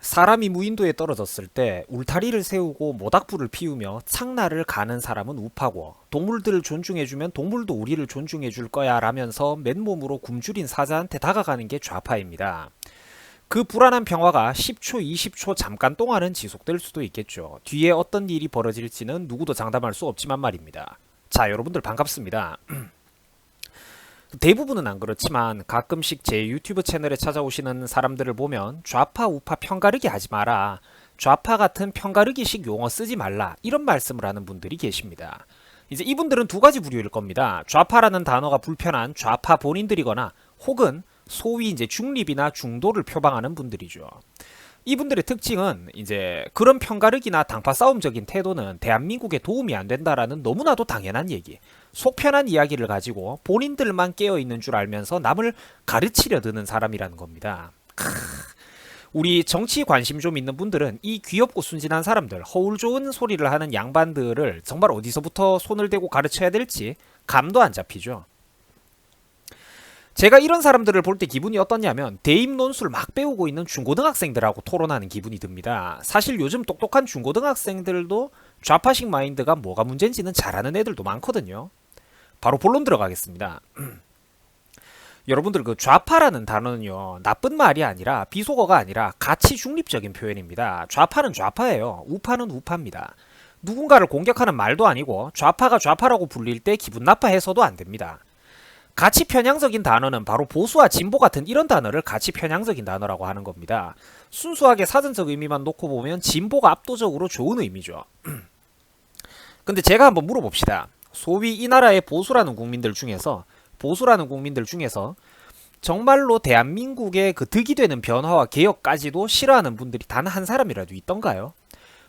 사람이 무인도에 떨어졌을 때 울타리를 세우고 모닥불을 피우며 창나를 가는 사람은 우파고, 동물들을 존중해주면 동물도 우리를 존중해줄 거야 라면서 맨몸으로 굶주린 사자한테 다가가는 게 좌파입니다. 그 불안한 평화가 10초, 20초 잠깐 동안은 지속될 수도 있겠죠. 뒤에 어떤 일이 벌어질지는 누구도 장담할 수 없지만 말입니다. 자, 여러분들 반갑습니다. 대부분은 안 그렇지만 가끔씩 제 유튜브 채널에 찾아오시는 사람들을 보면 좌파 우파 편가르기 하지 마라, 좌파 같은 편가르기식 용어 쓰지 말라, 이런 말씀을 하는 분들이 계십니다. 이제 이분들은 두 가지 부류일 겁니다. 좌파라는 단어가 불편한 좌파 본인들이거나 혹은 소위 이제 중립이나 중도를 표방하는 분들이죠. 이분들의 특징은 이제 그런 편가르기나 당파 싸움적인 태도는 대한민국에 도움이 안 된다라는 너무나도 당연한 얘기, 속 편한 이야기를 가지고 본인들만 깨어있는 줄 알면서 남을 가르치려 드는 사람이라는 겁니다. 우리 정치 관심 좀 있는 분들은 이 귀엽고 순진한 사람들, 허울 좋은 소리를 하는 양반들을 정말 어디서부터 손을 대고 가르쳐야 될지 감도 안 잡히죠. 제가 이런 사람들을 볼 때 기분이 어떻냐면 대입 논술 막 배우고 있는 중고등학생들하고 토론하는 기분이 듭니다. 사실 요즘 똑똑한 중고등학생들도 좌파식 마인드가 뭐가 문제인지는 잘 아는 애들도 많거든요. 바로 본론 들어가겠습니다. 여러분들 그 좌파라는 단어는요, 나쁜 말이 아니라 비속어가 아니라 가치 중립적인 표현입니다. 좌파는 좌파예요. 우파는 우파입니다. 누군가를 공격하는 말도 아니고 좌파가 좌파라고 불릴 때 기분 나빠해서도 안 됩니다. 가치 편향적인 단어는 바로 보수와 진보 같은 이런 단어를 가치 편향적인 단어라고 하는 겁니다. 순수하게 사전적 의미만 놓고 보면 진보가 압도적으로 좋은 의미죠. 근데 제가 한번 물어봅시다. 소위 이 나라의 보수라는 국민들 중에서 정말로 대한민국의 그 득이 되는 변화와 개혁까지도 싫어하는 분들이 단 한 사람이라도 있던가요?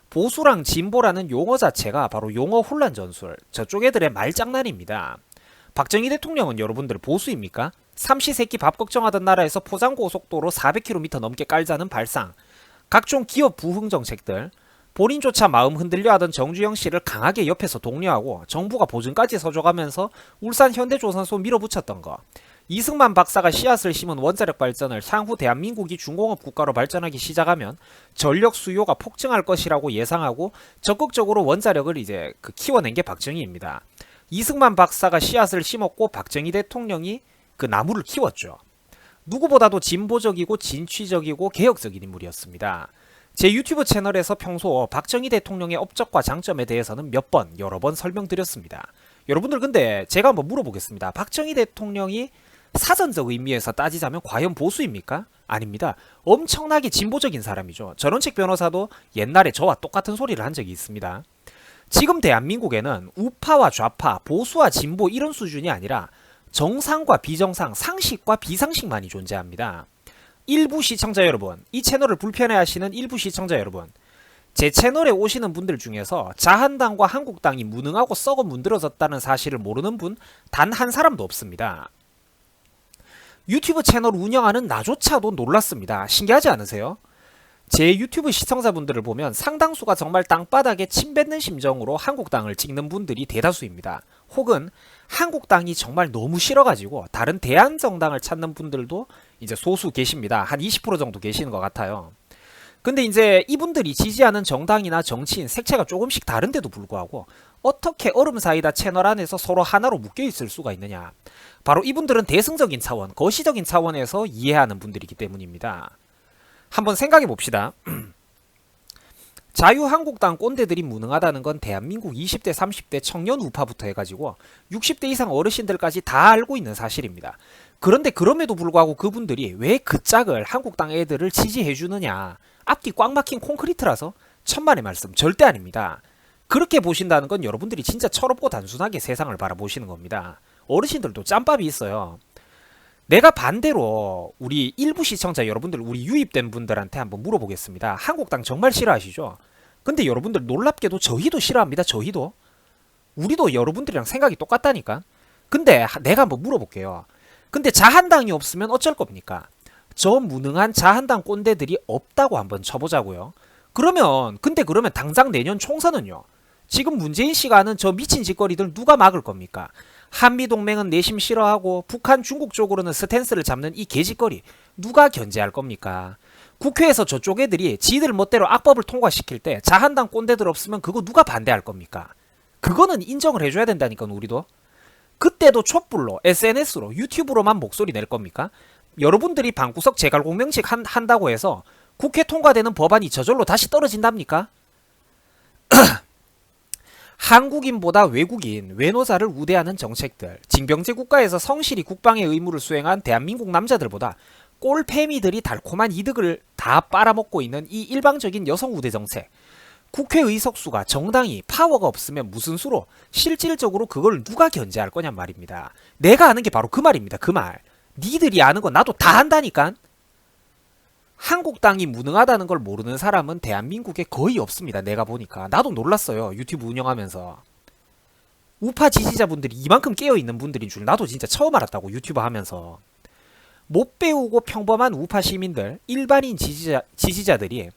보수랑 진보라는 용어 자체가 바로 용어 혼란 전술, 저쪽 애들의 말장난입니다. 박정희 대통령은 여러분들 보수입니까? 삼시세끼 밥 걱정하던 나라에서 포장고속도로 400km 넘게 깔자는 발상, 각종 기업 부흥 정책들, 본인조차 마음 흔들려 하던 정주영 씨를 강하게 옆에서 독려하고 정부가 보증까지 서줘가면서 울산 현대조선소 밀어붙였던 거, 이승만 박사가 씨앗을 심은 원자력 발전을 향후 대한민국이 중공업 국가로 발전하기 시작하면 전력 수요가 폭증할 것이라고 예상하고 적극적으로 원자력을 이제 키워낸 게 박정희입니다. 이승만 박사가 씨앗을 심었고 박정희 대통령이 그 나무를 키웠죠. 누구보다도 진보적이고 진취적이고 개혁적인 인물이었습니다. 제 유튜브 채널에서 평소 박정희 대통령의 업적과 장점에 대해서는 여러 번 설명드렸습니다. 여러분들 근데 제가 한번 물어보겠습니다. 박정희 대통령이 사전적 의미에서 따지자면 과연 보수입니까? 아닙니다. 엄청나게 진보적인 사람이죠. 전원책 변호사도 옛날에 저와 똑같은 소리를 한 적이 있습니다. 지금 대한민국에는 우파와 좌파, 보수와 진보 이런 수준이 아니라 정상과 비정상, 상식과 비상식만이 존재합니다. 일부 시청자 여러분, 이 채널을 불편해하시는 일부 시청자 여러분, 제 채널에 오시는 분들 중에서 자한당과 한국당이 무능하고 썩어 문드러졌다는 사실을 모르는 분 단 한 사람도 없습니다. 유튜브 채널 운영하는 나조차도 놀랐습니다. 신기하지 않으세요? 제 유튜브 시청자분들을 보면 상당수가 정말 땅바닥에 침 뱉는 심정으로 한국당을 찍는 분들이 대다수입니다. 혹은 한국당이 정말 너무 싫어가지고 다른 대안정당을 찾는 분들도 이제 소수 계십니다. 한 20% 정도 계시는 것 같아요. 근데 이제 이분들이 지지하는 정당이나 정치인 색채가 조금씩 다른데도 불구하고 어떻게 얼음 사이다 채널 안에서 서로 하나로 묶여 있을 수가 있느냐. 바로 이분들은 대승적인 차원, 거시적인 차원에서 이해하는 분들이기 때문입니다. 한번 생각해 봅시다. 자유한국당 꼰대들이 무능하다는 건 대한민국 20대 30대 청년 우파부터 해가지고 60대 이상 어르신들까지 다 알고 있는 사실입니다. 그런데 그럼에도 불구하고 그분들이 왜 그 짝을 한국당 애들을 지지해 주느냐. 앞뒤 꽉 막힌 콘크리트라서 천만의 말씀 절대 아닙니다. 그렇게 보신다는 건 여러분들이 진짜 철없고 단순하게 세상을 바라보시는 겁니다. 어르신들도 짬밥이 있어요. 내가 반대로 우리 일부 시청자 여러분들, 우리 유입된 분들한테 한번 물어보겠습니다. 한국당 정말 싫어하시죠? 근데 여러분들 놀랍게도 저희도 싫어합니다. 저희도. 우리도 여러분들이랑 생각이 똑같다니까. 근데 내가 한번 물어볼게요. 근데 자한당이 없으면 어쩔 겁니까? 저 무능한 자한당 꼰대들이 없다고 한번 쳐보자고요. 그러면 당장 내년 총선은요? 지금 문재인 씨가 하는 저 미친 짓거리들 누가 막을 겁니까? 한미동맹은 내심 싫어하고 북한 중국 쪽으로는 스탠스를 잡는 이 개짓거리 누가 견제할 겁니까? 국회에서 저쪽 애들이 지들 멋대로 악법을 통과시킬 때 자한당 꼰대들 없으면 그거 누가 반대할 겁니까? 그거는 인정을 해줘야 된다니까 우리도. 그때도 촛불로 SNS로 유튜브로만 목소리 낼 겁니까? 여러분들이 방구석 재갈공명식 한다고 해서 국회 통과되는 법안이 저절로 다시 떨어진답니까? 한국인보다 외국인, 외노자를 우대하는 정책들, 징병제 국가에서 성실히 국방의 의무를 수행한 대한민국 남자들보다 꼴패미들이 달콤한 이득을 다 빨아먹고 있는 이 일방적인 여성 우대 정책. 국회 의석수가 정당이 파워가 없으면 무슨 수로 실질적으로 그걸 누가 견제할 거냔 말입니다. 내가 아는 게 바로 그 말입니다. 그 말. 니들이 아는 건 나도 다 안다니까. 한국당이 무능하다는 걸 모르는 사람은 대한민국에 거의 없습니다. 내가 보니까. 나도 놀랐어요. 유튜브 운영하면서. 우파 지지자분들이 이만큼 깨어있는 분들인 줄 나도 진짜 처음 알았다고 유튜브 하면서. 못 배우고 평범한 우파 시민들, 일반인 지지자들이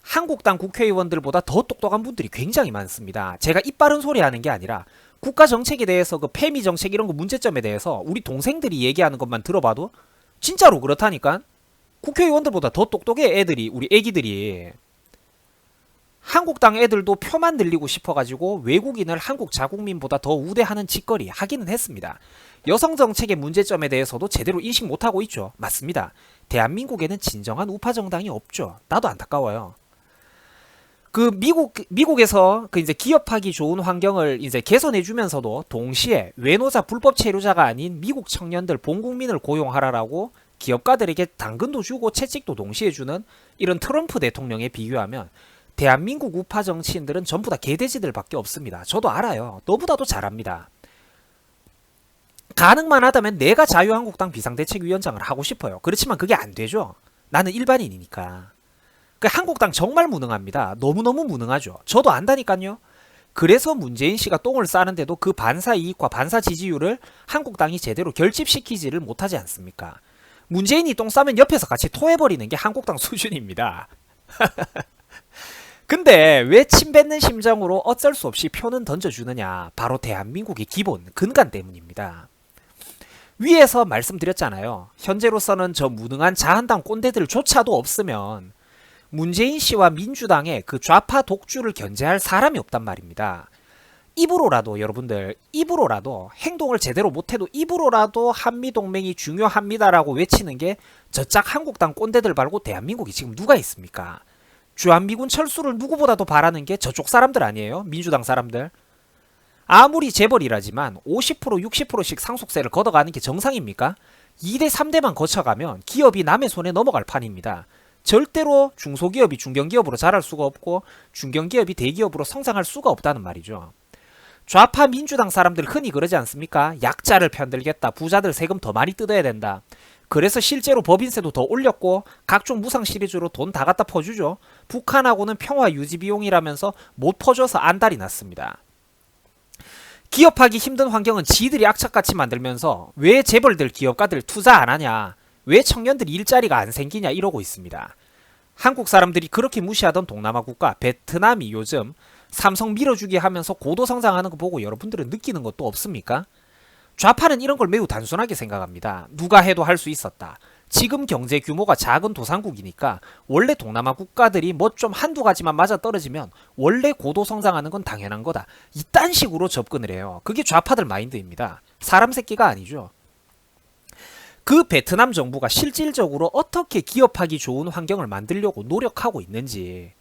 한국당 국회의원들보다 더 똑똑한 분들이 굉장히 많습니다. 제가 입 바른 소리 하는 게 아니라 국가 정책에 대해서 그 패미 정책 이런 거 문제점에 대해서 우리 동생들이 얘기하는 것만 들어봐도 진짜로 그렇다니까. 국회의원들보다 더 똑똑해 애들이, 우리 애기들이. 한국당 애들도 표만 늘리고 싶어가지고 외국인을 한국 자국민보다 더 우대하는 짓거리 하기는 했습니다. 여성 정책의 문제점에 대해서도 제대로 인식 못하고 있죠. 맞습니다. 대한민국에는 진정한 우파 정당이 없죠. 나도 안타까워요. 그 미국에서 그 이제 기업하기 좋은 환경을 이제 개선해주면서도 동시에 외노자 불법 체류자가 아닌 미국 청년들 본국민을 고용하라라고 기업가들에게 당근도 주고 채찍도 동시에 주는 이런 트럼프 대통령에 비교하면 대한민국 우파 정치인들은 전부 다 개돼지들밖에 없습니다. 저도 알아요. 너보다도 잘합니다. 가능만 하다면 내가 자유한국당 비상대책위원장을 하고 싶어요. 그렇지만 그게 안 되죠. 나는 일반인이니까. 그 한국당 정말 무능합니다. 너무너무 무능하죠. 저도 안다니까요. 그래서 문재인 씨가 똥을 싸는데도 그 반사 이익과 반사 지지율을 한국당이 제대로 결집시키지를 못하지 않습니까? 문재인이 똥 싸면 옆에서 같이 토해버리는 게 한국당 수준입니다. 근데 왜 침뱉는 심정으로 어쩔 수 없이 표는 던져주느냐? 바로 대한민국의 기본, 근간 때문입니다. 위에서 말씀드렸잖아요. 현재로서는 저 무능한 자한당 꼰대들조차도 없으면 문재인 씨와 민주당의 그 좌파 독주를 견제할 사람이 없단 말입니다. 입으로라도 여러분들, 입으로라도 행동을 제대로 못해도 입으로라도 한미동맹이 중요합니다라고 외치는 게 저짝 한국당 꼰대들 말고 대한민국이 지금 누가 있습니까? 주한미군 철수를 누구보다도 바라는 게 저쪽 사람들 아니에요? 민주당 사람들. 아무리 재벌이라지만 50% 60%씩 상속세를 걷어가는 게 정상입니까? 2대 3대만 거쳐가면 기업이 남의 손에 넘어갈 판입니다. 절대로 중소기업이 중견기업으로 자랄 수가 없고 중견기업이 대기업으로 성장할 수가 없다는 말이죠. 좌파 민주당 사람들 흔히 그러지 않습니까? 약자를 편들겠다. 부자들 세금 더 많이 뜯어야 된다. 그래서 실제로 법인세도 더 올렸고 각종 무상 시리즈로 돈 다 갖다 퍼주죠. 북한하고는 평화 유지 비용이라면서 못 퍼줘서 안달이 났습니다. 기업하기 힘든 환경은 지들이 악착같이 만들면서 왜 재벌들 기업가들 투자 안 하냐, 왜 청년들이 일자리가 안 생기냐 이러고 있습니다. 한국 사람들이 그렇게 무시하던 동남아 국가 베트남이 요즘 삼성 밀어주기 하면서 고도 성장하는 거 보고 여러분들은 느끼는 것도 없습니까? 좌파는 이런 걸 매우 단순하게 생각합니다. 누가 해도 할 수 있었다. 지금 경제 규모가 작은 도상국이니까 원래 동남아 국가들이 뭐 좀 한두 가지만 맞아 떨어지면 원래 고도 성장하는 건 당연한 거다. 이딴 식으로 접근을 해요. 그게 좌파들 마인드입니다. 사람 새끼가 아니죠. 그 베트남 정부가 실질적으로 어떻게 기업하기 좋은 환경을 만들려고 노력하고 있는지,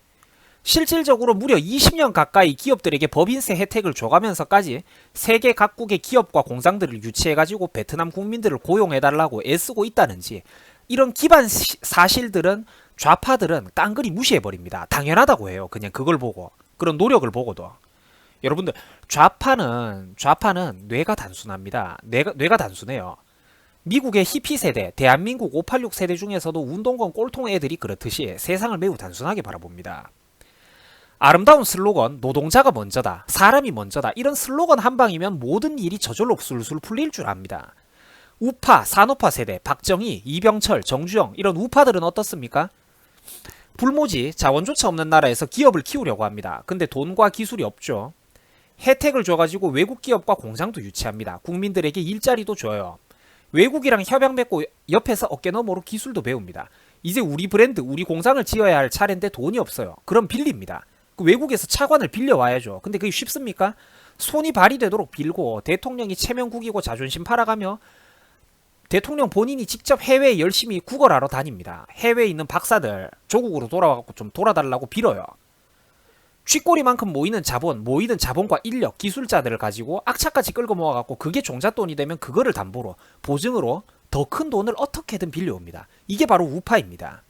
실질적으로 무려 20년 가까이 기업들에게 법인세 혜택을 줘가면서까지 세계 각국의 기업과 공장들을 유치해가지고 베트남 국민들을 고용해달라고 애쓰고 있다는지, 이런 기반 사실들은 좌파들은 깡그리 무시해버립니다. 당연하다고 해요. 그냥 그걸 보고, 그런 노력을 보고도. 여러분들, 좌파는 뇌가 단순합니다. 뇌가 단순해요. 미국의 히피 세대, 대한민국 586 세대 중에서도 운동권 꼴통 애들이 그렇듯이 세상을 매우 단순하게 바라봅니다. 아름다운 슬로건, 노동자가 먼저다, 사람이 먼저다, 이런 슬로건 한 방이면 모든 일이 저절로 술술 풀릴 줄 압니다. 우파, 산업화 세대, 박정희, 이병철, 정주영, 이런 우파들은 어떻습니까? 불모지, 자원조차 없는 나라에서 기업을 키우려고 합니다. 근데 돈과 기술이 없죠. 혜택을 줘가지고 외국 기업과 공장도 유치합니다. 국민들에게 일자리도 줘요. 외국이랑 협약 맺고 옆에서 어깨너머로 기술도 배웁니다. 이제 우리 브랜드, 우리 공장을 지어야 할 차례인데 돈이 없어요. 그럼 빌립니다. 그 외국에서 차관을 빌려와야죠. 근데 그게 쉽습니까? 손이 발휘되도록 빌고 대통령이 체면국이고 자존심 팔아가며 대통령 본인이 직접 해외에 열심히 구걸하러 다닙니다. 해외에 있는 박사들 조국으로 돌아와서 좀 돌아달라고 빌어요. 쥐꼬리만큼 모이는 자본, 모이는 자본과 인력, 기술자들을 가지고 악착같이 끌고 모아갖고 그게 종잣돈이 되면 그거를 담보로, 보증으로 더 큰 돈을 어떻게든 빌려옵니다. 이게 바로 우파입니다.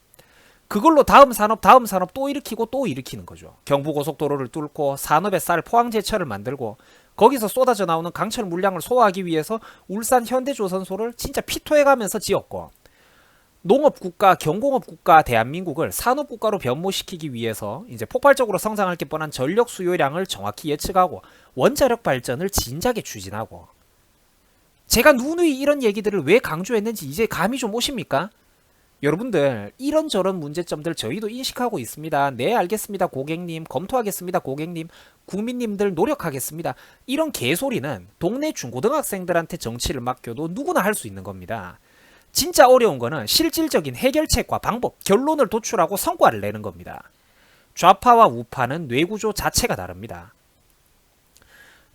그걸로 다음 산업 또 일으키고 또 일으키는 거죠. 경부고속도로를 뚫고 산업의 쌀 포항제철을 만들고 거기서 쏟아져 나오는 강철 물량을 소화하기 위해서 울산 현대조선소를 진짜 피토해가면서 지었고, 농업국가, 경공업국가 대한민국을 산업국가로 변모시키기 위해서 이제 폭발적으로 성장할 게 뻔한 전력 수요량을 정확히 예측하고 원자력 발전을 진작에 추진하고, 제가 누누이 이런 얘기들을 왜 강조했는지 이제 감이 좀 오십니까? 여러분들 이런저런 문제점들 저희도 인식하고 있습니다. 네, 알겠습니다 고객님, 검토하겠습니다 고객님, 국민님들 노력하겠습니다. 이런 개소리는 동네 중고등학생들한테 정치를 맡겨도 누구나 할 수 있는 겁니다. 진짜 어려운 거는 실질적인 해결책과 방법, 결론을 도출하고 성과를 내는 겁니다. 좌파와 우파는 뇌구조 자체가 다릅니다.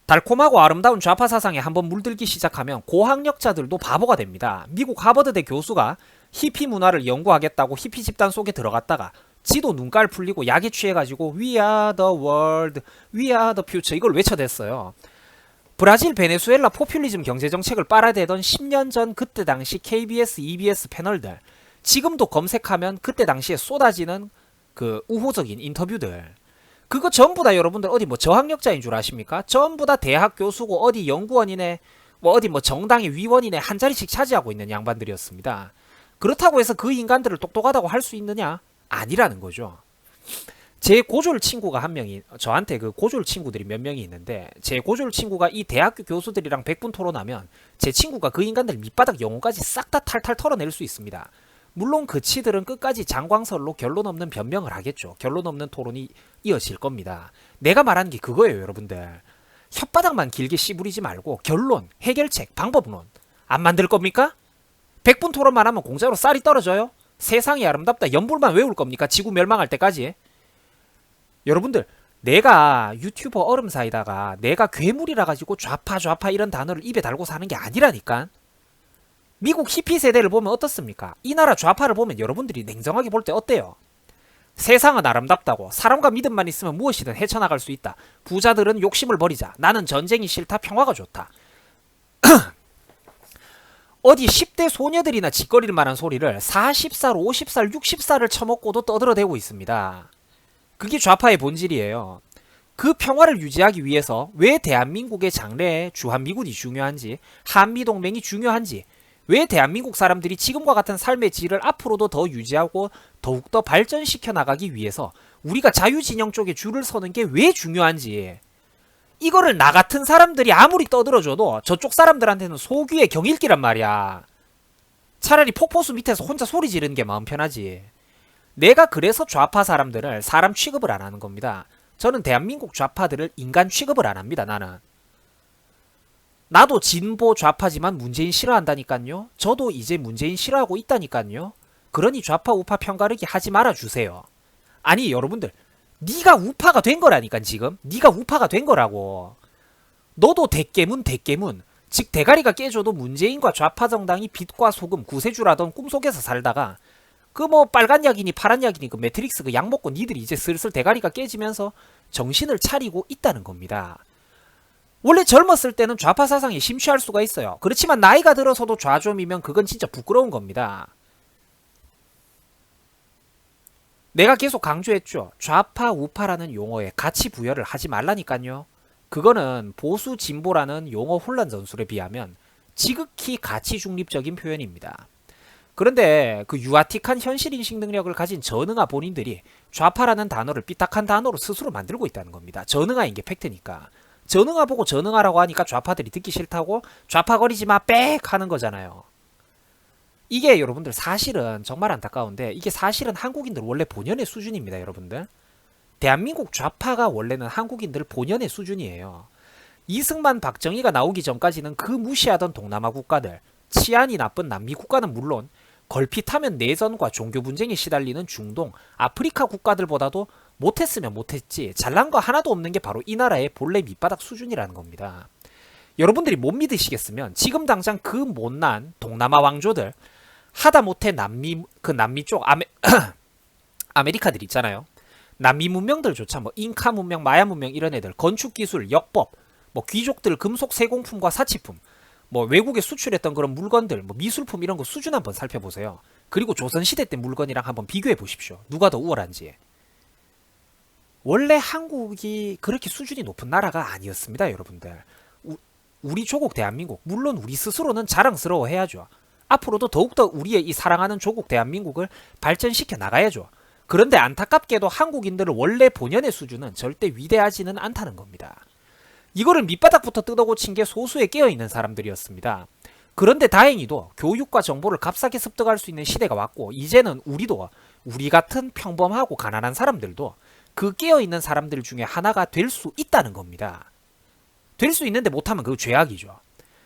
달콤하고 아름다운 좌파 사상에 한번 물들기 시작하면 고학력자들도 바보가 됩니다. 미국 하버드대 교수가 히피 문화를 연구하겠다고 히피 집단 속에 들어갔다가 지도 눈깔 풀리고 약에 취해가지고 We are the world, we are the future 이걸 외쳐댔어요. 브라질, 베네수엘라 포퓰리즘 경제정책을 빨아대던 10년 전 그때 당시 KBS, EBS 패널들, 지금도 검색하면 그때 당시에 쏟아지는 그 우호적인 인터뷰들, 그거 전부 다 여러분들 어디 뭐 저학력자인 줄 아십니까? 전부 다 대학 교수고 어디 연구원이네, 뭐 어디 뭐 정당의 위원이네 한 자리씩 차지하고 있는 양반들이었습니다. 그렇다고 해서 그 인간들을 똑똑하다고 할 수 있느냐? 아니라는 거죠. 제 고졸 친구가 한 명이, 저한테 그 고졸 친구들이 몇 명이 있는데, 제 고졸 친구가 이 대학교 교수들이랑 100분 토론하면 제 친구가 그 인간들 밑바닥 영혼까지 싹 다 탈탈 털어낼 수 있습니다. 물론 그 치들은 끝까지 장광설로 결론 없는 변명을 하겠죠. 결론 없는 토론이 이어질 겁니다. 내가 말하는 게 그거예요, 여러분들. 혓바닥만 길게 씨부리지 말고 결론, 해결책, 방법론 안 만들 겁니까? 100분 토론만 하면 공짜로 쌀이 떨어져요? 세상이 아름답다 연불만 외울 겁니까? 지구 멸망할 때까지? 여러분들, 내가 유튜버 얼음 사이다가 내가 괴물이라 가지고 좌파 이런 단어를 입에 달고 사는 게 아니라니까. 미국 히피 세대를 보면 어떻습니까? 이 나라 좌파를 보면 여러분들이 냉정하게 볼 때 어때요? 세상은 아름답다고, 사람과 믿음만 있으면 무엇이든 헤쳐나갈 수 있다. 부자들은 욕심을 버리자. 나는 전쟁이 싫다. 평화가 좋다. 어디 10대 소녀들이나 짓거릴 만한 소리를 40살, 50살, 60살을 처먹고도 떠들어대고 있습니다. 그게 좌파의 본질이에요. 그 평화를 유지하기 위해서 왜 대한민국의 장래에 주한미군이 중요한지, 한미동맹이 중요한지, 왜 대한민국 사람들이 지금과 같은 삶의 질을 앞으로도 더 유지하고 더욱더 발전시켜 나가기 위해서 우리가 자유진영 쪽에 줄을 서는 게 왜 중요한지, 이거를 나 같은 사람들이 아무리 떠들어줘도 저쪽 사람들한테는 소귀의 경일기란 말이야. 차라리 폭포수 밑에서 혼자 소리 지르는 게 마음 편하지. 내가 그래서 좌파 사람들을 사람 취급을 안 하는 겁니다. 저는 대한민국 좌파들을 인간 취급을 안 합니다. 나도 진보 좌파지만 문재인 싫어한다니깐요. 저도 이제 문재인 싫어하고 있다니깐요. 그러니 좌파 우파 편가르기 하지 말아주세요. 아니 여러분들, 네가 우파가 된 거라니까. 지금 네가 우파가 된 거라고. 너도 대깨문, 즉 대가리가 깨져도 문재인과 좌파 정당이 빛과 소금 구세주라던 꿈속에서 살다가 그 뭐 빨간 약이니 파란 약이니 그 매트릭스 그 약 먹고 니들이 이제 슬슬 대가리가 깨지면서 정신을 차리고 있다는 겁니다. 원래 젊었을 때는 좌파 사상에 심취할 수가 있어요. 그렇지만 나이가 들어서도 좌좀이면 그건 진짜 부끄러운 겁니다. 내가 계속 강조했죠. 좌파 우파라는 용어에 가치 부여를 하지 말라니까요. 그거는 보수 진보라는 용어 혼란 전술에 비하면 지극히 가치 중립적인 표현입니다. 그런데 그 유아틱한 현실인식 능력을 가진 전응아 본인들이 좌파라는 단어를 삐딱한 단어로 스스로 만들고 있다는 겁니다. 전응아인 게 팩트니까. 전응아 보고 전응아라고 하니까 좌파들이 듣기 싫다고 좌파거리지마 빽 하는 거잖아요. 이게 여러분들 사실은 정말 안타까운데 이게 사실은 한국인들 원래 본연의 수준입니다. 여러분들, 대한민국 좌파가 원래는 한국인들 본연의 수준이에요. 이승만 박정희가 나오기 전까지는 그 무시하던 동남아 국가들, 치안이 나쁜 남미 국가는 물론 걸핏하면 내전과 종교 분쟁에 시달리는 중동, 아프리카 국가들보다도 못했으면 못했지 잘난 거 하나도 없는 게 바로 이 나라의 본래 밑바닥 수준이라는 겁니다. 여러분들이 못 믿으시겠으면 지금 당장 그 못난 동남아 왕조들 하다못해 남미 쪽 아메리카들 있잖아요. 남미 문명들조차 뭐 잉카 문명, 마야 문명 이런 애들 건축 기술, 역법, 뭐 귀족들 금속 세공품과 사치품, 뭐 외국에 수출했던 그런 물건들, 뭐 미술품 이런 거 수준 한번 살펴보세요. 그리고 조선시대 때 물건이랑 한번 비교해 보십시오. 누가 더 우월한지. 원래 한국이 그렇게 수준이 높은 나라가 아니었습니다, 여러분들. 우리 조국 대한민국, 물론 우리 스스로는 자랑스러워 해야죠. 앞으로도 더욱더 우리의 이 사랑하는 조국 대한민국을 발전시켜 나가야죠. 그런데 안타깝게도 한국인들의 원래 본연의 수준은 절대 위대하지는 않다는 겁니다. 이거를 밑바닥부터 뜯어고친 게 소수의 깨어있는 사람들이었습니다. 그런데 다행히도 교육과 정보를 값싸게 습득할 수 있는 시대가 왔고 이제는 우리도 우리 같은 평범하고 가난한 사람들도 그 깨어있는 사람들 중에 하나가 될 수 있다는 겁니다. 될 수 있는데 못하면 그거 죄악이죠.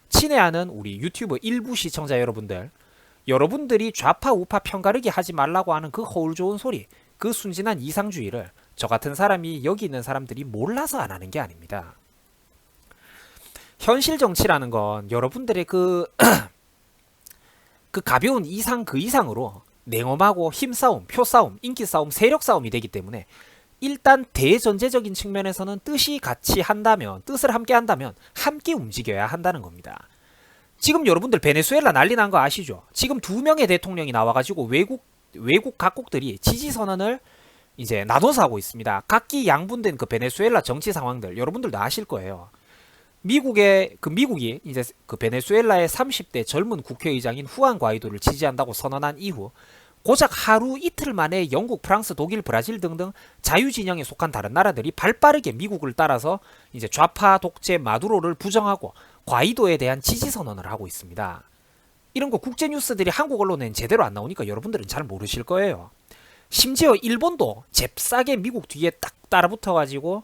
친애하는 우리 유튜브 일부 시청자 여러분들, 여러분들이 좌파 우파 편가르기 하지 말라고 하는 그 허울 좋은 소리, 그 순진한 이상주의를 저 같은 사람이 여기 있는 사람들이 몰라서 안 하는 게 아닙니다. 현실 정치라는 건 여러분들의 그 가벼운 이상 그 이상으로 냉엄하고 힘싸움, 표싸움, 인기싸움, 세력싸움이 되기 때문에 일단 대전제적인 측면에서는 뜻이 같이 한다면, 뜻을 함께 한다면 함께 움직여야 한다는 겁니다. 지금 여러분들 베네수엘라 난리 난 거 아시죠? 지금 2명의 대통령이 나와가지고 외국 각국들이 지지선언을 이제 나눠서 하고 있습니다. 각기 양분된 그 베네수엘라 정치 상황들 여러분들도 아실 거예요. 미국이 이제 그 베네수엘라의 30대 젊은 국회의장인 후안 과이도를 지지한다고 선언한 이후 고작 하루 이틀 만에 영국, 프랑스, 독일, 브라질 등등 자유진영에 속한 다른 나라들이 발빠르게 미국을 따라서 이제 좌파 독재 마두로를 부정하고 과이도에 대한 지지 선언을 하고 있습니다. 이런 거 국제 뉴스들이 한국 언론엔 제대로 안 나오니까 여러분들은 잘 모르실 거예요. 심지어 일본도 잽싸게 미국 뒤에 딱 따라붙어가지고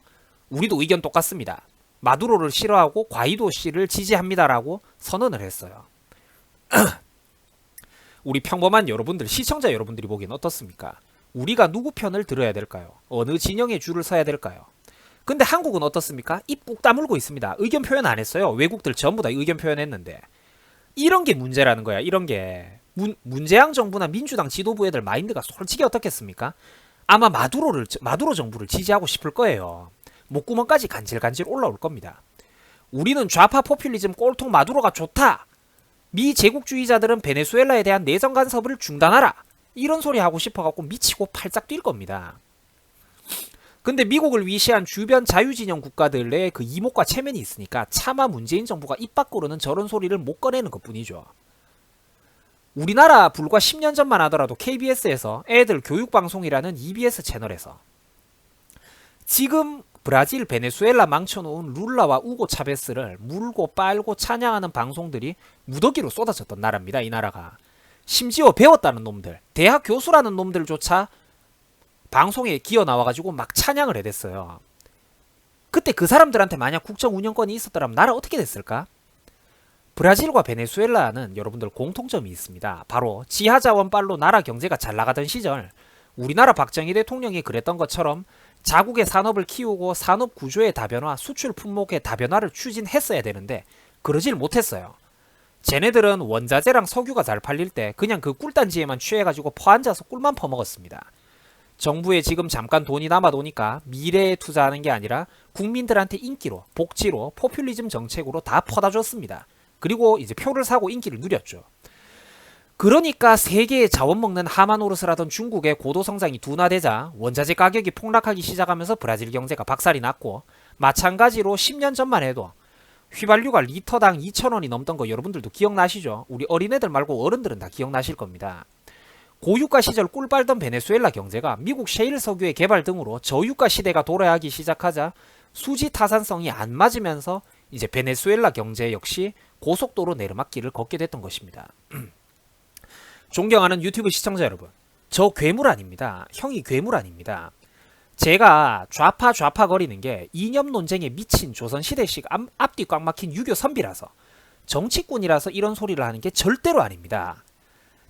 우리도 의견 똑같습니다. 마두로를 싫어하고 과이도 씨를 지지합니다라고 선언을 했어요. 우리 평범한 여러분들, 시청자 여러분들이 보기엔 어떻습니까? 우리가 누구 편을 들어야 될까요? 어느 진영에 줄을 서야 될까요? 근데 한국은 어떻습니까? 입 꾹 다물고 있습니다. 의견 표현 안 했어요. 외국들 전부 다 의견 표현했는데. 이런 게 문제라는 거야. 이런 게. 문재양 정부나 민주당 지도부 애들 마인드가 솔직히 어떻겠습니까? 아마 마두로 정부를 지지하고 싶을 거예요. 목구멍까지 간질간질 올라올 겁니다. 우리는 좌파 포퓰리즘 꼴통 마두로가 좋다. 미 제국주의자들은 베네수엘라에 대한 내정 간섭을 중단하라. 이런 소리 하고 싶어갖고 미치고 팔짝 뛸 겁니다. 근데 미국을 위시한 주변 자유진영 국가들의 그 이목과 체면이 있으니까 차마 문재인 정부가 입 밖으로는 저런 소리를 못 꺼내는 것뿐이죠. 우리나라 불과 10년 전만 하더라도 KBS에서 애들 교육방송이라는 EBS 채널에서 지금 브라질, 베네수엘라 망쳐놓은 룰라와 우고 차베스를 물고 빨고 찬양하는 방송들이 무더기로 쏟아졌던 나라입니다. 이 나라가. 심지어 배웠다는 놈들, 대학 교수라는 놈들조차 방송에 기어 나와가지고 막 찬양을 해댔어요. 그때 그 사람들한테 만약 국정 운영권이 있었더라면 나라 어떻게 됐을까? 브라질과 베네수엘라는 여러분들 공통점이 있습니다. 바로 지하자원빨로 나라 경제가 잘 나가던 시절 우리나라 박정희 대통령이 그랬던 것처럼 자국의 산업을 키우고 산업 구조의 다변화, 수출 품목의 다변화를 추진했어야 되는데 그러질 못했어요. 쟤네들은 원자재랑 석유가 잘 팔릴 때 그냥 그 꿀단지에만 취해가지고 퍼앉아서 꿀만 퍼먹었습니다. 정부에 지금 잠깐 돈이 남아도니까 미래에 투자하는 게 아니라 국민들한테 인기로, 복지로, 포퓰리즘 정책으로 다 퍼다 줬습니다. 그리고 이제 표를 사고 인기를 누렸죠. 그러니까 세계의 자원 먹는 하마 노릇을 중국의 고도 성장이 둔화되자 원자재 가격이 폭락하기 시작하면서 브라질 경제가 박살이 났고, 마찬가지로 10년 전만 해도 휘발유가 리터당 2,000원이 넘던 거 여러분들도 기억나시죠? 우리 어린애들 말고 어른들은 다 기억나실 겁니다. 고유가 시절 꿀 빨던 베네수엘라 경제가 미국 셰일 석유의 개발 등으로 저유가 시대가 도래하기 시작하자 수지 타산성이 안 맞으면서 이제 베네수엘라 경제 역시 고속도로 내리막길을 걷게 됐던 것입니다. 존경하는 유튜브 시청자 여러분, 저 괴물 아닙니다. 형이 괴물 아닙니다. 제가 좌파 거리는 게 이념 논쟁에 미친 조선시대식 앞뒤 꽉 막힌 유교 선비라서, 정치꾼이라서 이런 소리를 하는 게 절대로 아닙니다.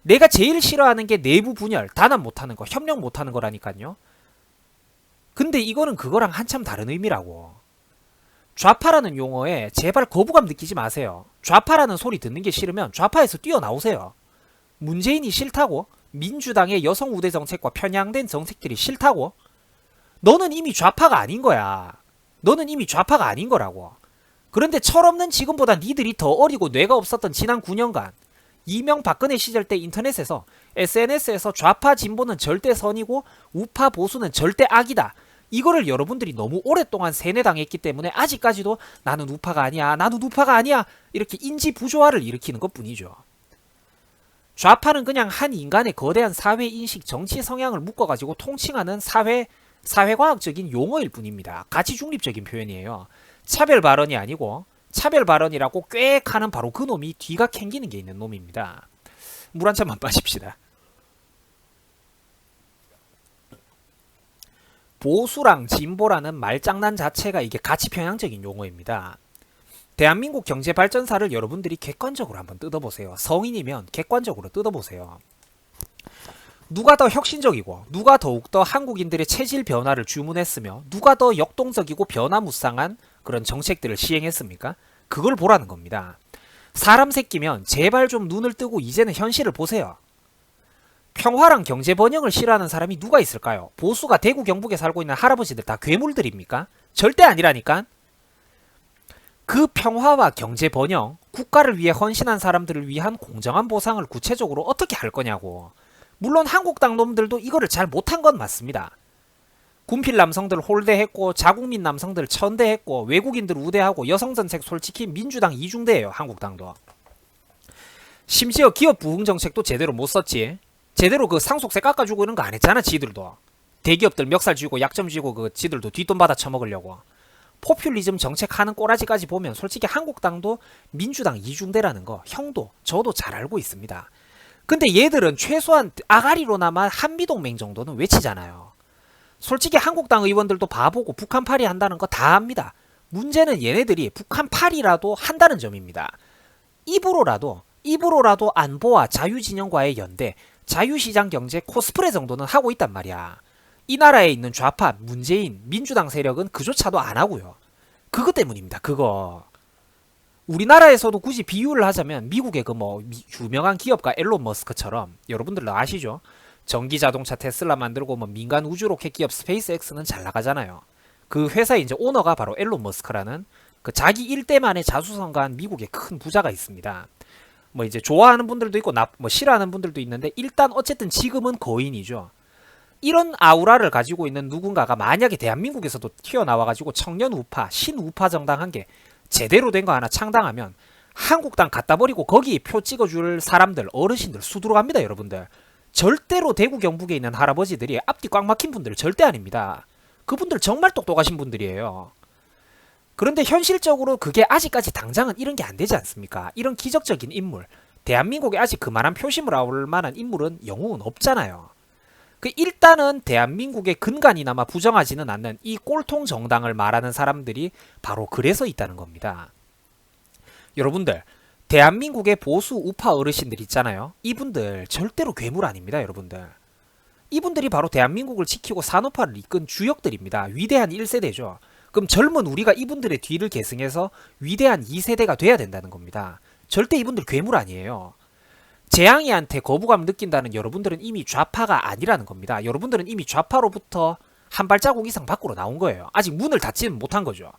내가 제일 싫어하는 게 내부 분열, 단합 못하는 거, 협력 못하는 거라니까요. 근데 이거는 그거랑 한참 다른 의미라고. 좌파라는 용어에 제발 거부감 느끼지 마세요. 좌파라는 소리 듣는 게 싫으면 좌파에서 뛰어나오세요. 문재인이 싫다고? 민주당의 여성 우대 정책과 편향된 정책들이 싫다고? 너는 이미 좌파가 아닌 거야. 너는 이미 좌파가 아닌 거라고. 그런데 철없는 지금보다 니들이 더 어리고 뇌가 없었던 지난 9년간 이명박근혜 시절 때 인터넷에서 SNS에서 좌파 진보는 절대 선이고 우파 보수는 절대 악이다. 이거를 여러분들이 너무 오랫동안 세뇌당했기 때문에 아직까지도 나는 우파가 아니야, 나는 우파가 아니야, 이렇게 인지 부조화를 일으키는 것뿐이죠. 좌파는 그냥 한 인간의 거대한 사회인식, 정치 성향을 묶어가지고 통칭하는 사회과학적인 용어일 뿐입니다. 가치 중립적인 표현이에요. 차별 발언이 아니고, 차별 발언이라고 꽥 하는 바로 그 놈이 뒤가 캥기는 게 있는 놈입니다. 물 한 잔만 마십시다. 보수랑 진보라는 말장난 자체가 이게 가치 편향적인 용어입니다. 대한민국 경제발전사를 여러분들이 객관적으로 한번 뜯어보세요. 성인이면 객관적으로 뜯어보세요. 누가 더 혁신적이고 누가 더욱더 한국인들의 체질 변화를 주문했으며 누가 더 역동적이고 변화무쌍한 그런 정책들을 시행했습니까? 그걸 보라는 겁니다. 사람 새끼면 제발 좀 눈을 뜨고 이제는 현실을 보세요. 평화랑 경제 번영을 싫어하는 사람이 누가 있을까요? 보수가 대구 경북에 살고 있는 할아버지들 다 괴물들입니까? 절대 아니라니까. 그 평화와 경제 번영, 국가를 위해 헌신한 사람들을 위한 공정한 보상을 구체적으로 어떻게 할 거냐고. 물론 한국당 놈들도 이거를 잘 못한 건 맞습니다. 군필 남성들 홀대했고 자국민 남성들 천대했고 외국인들 우대하고 여성정책 솔직히 민주당 이중대예요. 한국당도. 심지어 기업 부흥 정책도 제대로 못 썼지. 제대로 그 상속세 깎아주고 이런 거 안 했잖아. 지들도. 대기업들 멱살 쥐고 약점 쥐고 그 지들도 뒷돈 받아 처먹으려고. 포퓰리즘 정책하는 꼬라지까지 보면 솔직히 한국당도 민주당 이중대라는 거 형도 저도 잘 알고 있습니다. 근데 얘들은 최소한 아가리로나마 한미동맹 정도는 외치잖아요. 솔직히 한국당 의원들도 바보고 북한팔이 한다는 거 다 압니다. 문제는 얘네들이 북한팔이라도 한다는 점입니다. 입으로라도 안보와 자유진영과의 연대, 자유시장 경제 코스프레 정도는 하고 있단 말이야. 이 나라에 있는 좌파, 문재인, 민주당 세력은 그조차도 안 하고요. 그것 때문입니다. 그거. 우리나라에서도 굳이 비유를 하자면 미국의 그 뭐 유명한 기업가 앨런 머스크처럼 여러분들도 아시죠? 전기 자동차 테슬라 만들고 뭐 민간 우주 로켓 기업 스페이스X는 잘 나가잖아요. 그 회사의 이제 오너가 바로 앨런 머스크라는 그 자기 일대만의 자수성가한 미국의 큰 부자가 있습니다. 뭐 이제 좋아하는 분들도 있고 뭐 싫어하는 분들도 있는데 일단 어쨌든 지금은 거인이죠. 이런 아우라를 가지고 있는 누군가가 만약에 대한민국에서도 튀어나와가지고 청년 우파, 신우파 정당 한 개 제대로 된 거 하나 창당하면 한국당 갖다 버리고 거기 표 찍어줄 사람들, 어르신들 수두룩합니다. 여러분들. 절대로 대구 경북에 있는 할아버지들이 앞뒤 꽉 막힌 분들 절대 아닙니다. 그분들 정말 똑똑하신 분들이에요. 그런데 현실적으로 그게 아직까지 당장은 이런 게 안 되지 않습니까? 이런 기적적인 인물, 대한민국에 아직 그만한 표심을 아울 만한 인물은 영웅은 없잖아요. 그 일단은 대한민국의 근간이나마 부정하지는 않는 이 꼴통 정당을 말하는 사람들이 바로 그래서 있다는 겁니다. 여러분들, 대한민국의 보수 우파 어르신들 있잖아요. 이분들 절대로 괴물 아닙니다. 여러분들. 이분들이 바로 대한민국을 지키고 산업화를 이끈 주역들입니다. 위대한 1세대죠. 그럼 젊은 우리가 이분들의 뒤를 계승해서 위대한 2세대가 돼야 된다는 겁니다. 절대 이분들 괴물 아니에요. 재앙이한테 거부감 느낀다는 여러분들은 이미 좌파가 아니라는 겁니다. 여러분들은 이미 좌파로부터 한 발자국 이상 밖으로 나온 거예요. 아직 문을 닫지는 못한 거죠.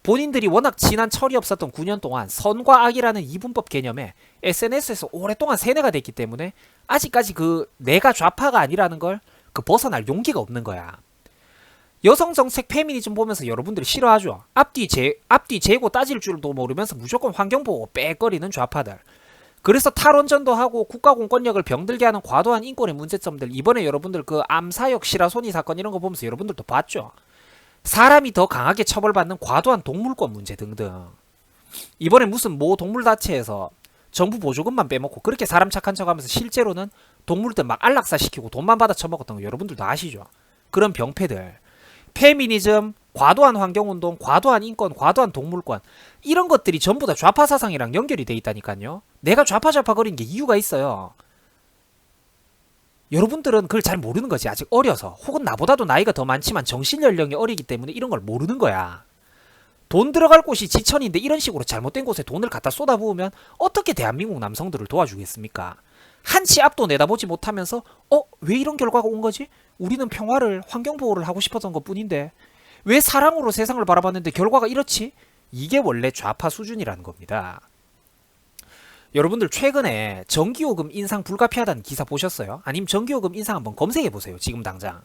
본인들이 워낙 지난 철이 없었던 9년 동안 선과 악이라는 이분법 개념에 SNS에서 오랫동안 세뇌가 됐기 때문에 아직까지 그 내가 좌파가 아니라는 걸 그 벗어날 용기가 없는 거야. 여성정책 페미니즘 보면서 여러분들이 싫어하죠. 앞뒤 재고 따질 줄도 모르면서 무조건 환경보호 빽거리는 좌파들. 그래서 탈원전도 하고 국가공권력을 병들게 하는 과도한 인권의 문제점들, 이번에 여러분들 그 암사역 시라소니 사건 이런 거 보면서 여러분들도 봤죠. 사람이 더 강하게 처벌받는 과도한 동물권 문제 등등. 이번에 무슨 모 동물단체에서 정부 보조금만 빼먹고 그렇게 사람 착한 척하면서 실제로는 동물들 막 안락사시키고 돈만 받아 처먹었던 거 여러분들도 아시죠. 그런 병폐들. 페미니즘, 과도한 환경운동, 과도한 인권, 과도한 동물권 이런 것들이 전부 다 좌파 사상이랑 연결이 돼 있다니까요. 내가 좌파 거리는 게 이유가 있어요. 여러분들은 그걸 잘 모르는 거지. 아직 어려서. 혹은 나보다도 나이가 더 많지만 정신연령이 어리기 때문에 이런 걸 모르는 거야. 돈 들어갈 곳이 지천인데 이런 식으로 잘못된 곳에 돈을 갖다 쏟아부으면 어떻게 대한민국 남성들을 도와주겠습니까? 한치 앞도 내다보지 못하면서 왜 이런 결과가 온 거지? 우리는 평화를 환경보호를 하고 싶었던 것뿐인데 왜 사랑으로 세상을 바라봤는데 결과가 이렇지? 이게 원래 좌파 수준이라는 겁니다. 여러분들 최근에 전기요금 인상 불가피하다는 기사 보셨어요? 아니면 전기요금 인상 한번 검색해보세요. 지금 당장.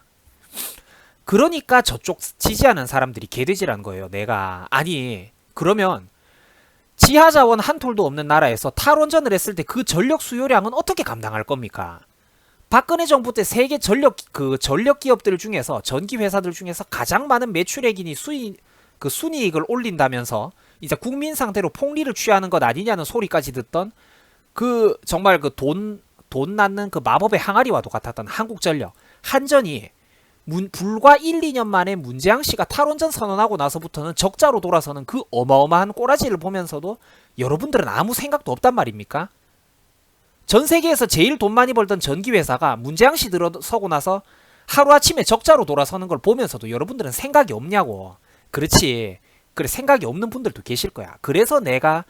그러니까 저쪽 지지하는 사람들이 개돼지라는 거예요. 내가. 아니 그러면 지하자원 한 톨도 없는 나라에서 탈원전을 했을 때 그 전력 수요량은 어떻게 감당할 겁니까? 박근혜 정부 때 세계 전력 기업들 중에서 전기 회사들 중에서 가장 많은 매출액이니 순이익을 올린다면서 이제 국민 상대로 폭리를 취하는 것 아니냐는 소리까지 듣던 정말 돈 낳는 그 마법의 항아리와도 같았던 한국전력 한전이 불과 1, 2년 만에 문재양 씨가 탈원전 선언하고 나서부터는 적자로 돌아서는 그 어마어마한 꼬라지를 보면서도 여러분들은 아무 생각도 없단 말입니까? 전 세계에서 제일 돈 많이 벌던 전기회사가 문재양 씨 들어서고 나서 하루아침에 적자로 돌아서는 걸 보면서도 여러분들은 생각이 없냐고. 그렇지. 그래 생각이 없는 분들도 계실 거야. 그래서 내가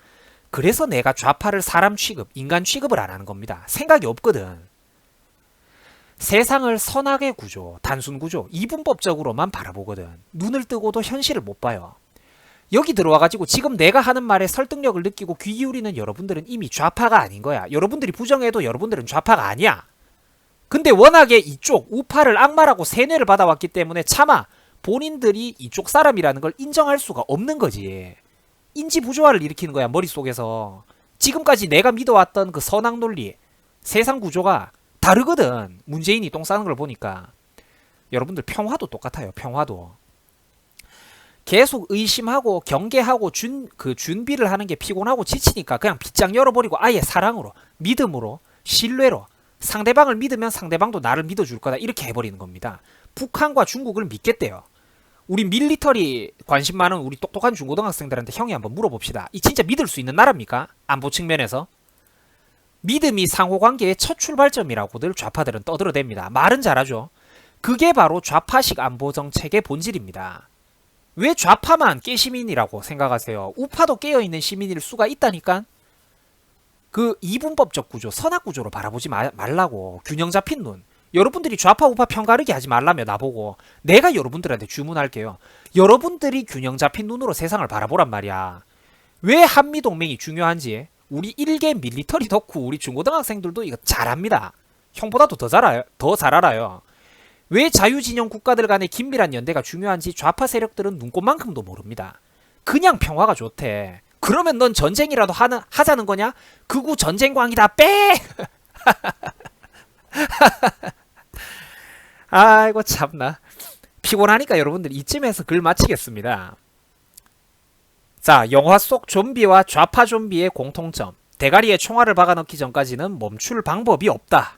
좌파를 사람 취급, 인간 취급을 안 하는 겁니다. 생각이 없거든. 세상을 선악의 구조, 단순 구조, 이분법적으로만 바라보거든. 눈을 뜨고도 현실을 못 봐요. 여기 들어와가지고 지금 내가 하는 말에 설득력을 느끼고 귀 기울이는 여러분들은 이미 좌파가 아닌 거야. 여러분들이 부정해도 여러분들은 좌파가 아니야. 근데 워낙에 이쪽 우파를 악마라고 세뇌를 받아왔기 때문에 차마 본인들이 이쪽 사람이라는 걸 인정할 수가 없는 거지. 인지 부조화를 일으키는 거야, 머릿속에서. 지금까지 내가 믿어왔던 그 선악 논리, 세상 구조가 다르거든. 문재인이 똥 싸는 걸 보니까. 여러분들 평화도 똑같아요. 평화도. 계속 의심하고 경계하고 준비를 하는 게 피곤하고 지치니까 그냥 빗장 열어버리고 아예 사랑으로, 믿음으로, 신뢰로 상대방을 믿으면 상대방도 나를 믿어줄 거다 이렇게 해버리는 겁니다. 북한과 중국을 믿겠대요. 우리 밀리터리 관심 많은 우리 똑똑한 중고등학생들한테 형이 한번 물어봅시다. 이 진짜 믿을 수 있는 나라입니까? 안보 측면에서. 믿음이 상호관계의 첫 출발점이라고들 좌파들은 떠들어댑니다. 말은 잘하죠. 그게 바로 좌파식 안보정책의 본질입니다. 왜 좌파만 깨시민이라고 생각하세요? 우파도 깨어있는 시민일 수가 있다니까? 그 이분법적 구조, 선악구조로 바라보지 말라고. 균형 잡힌 눈. 여러분들이 좌파 우파 편가르기 하지 말라며 나보고. 내가 여러분들한테 주문할게요. 여러분들이 균형 잡힌 눈으로 세상을 바라보란 말이야. 왜 한미동맹이 중요한지 우리 일개 밀리터리 덕후 우리 중고등학생들도 이거 잘합니다. 형보다도 더 잘 알아요. 왜 자유진영 국가들 간의 긴밀한 연대가 중요한지 좌파 세력들은 눈꽃만큼도 모릅니다. 그냥 평화가 좋대. 그러면 넌 전쟁이라도 하자는 거냐? 극우 전쟁광이다. 빼! 아이고 참나. 피곤하니까 여러분들 이쯤에서 글 마치겠습니다. 자, 영화 속 좀비와 좌파 좀비의 공통점. 대가리에 총알을 박아넣기 전까지는 멈출 방법이 없다.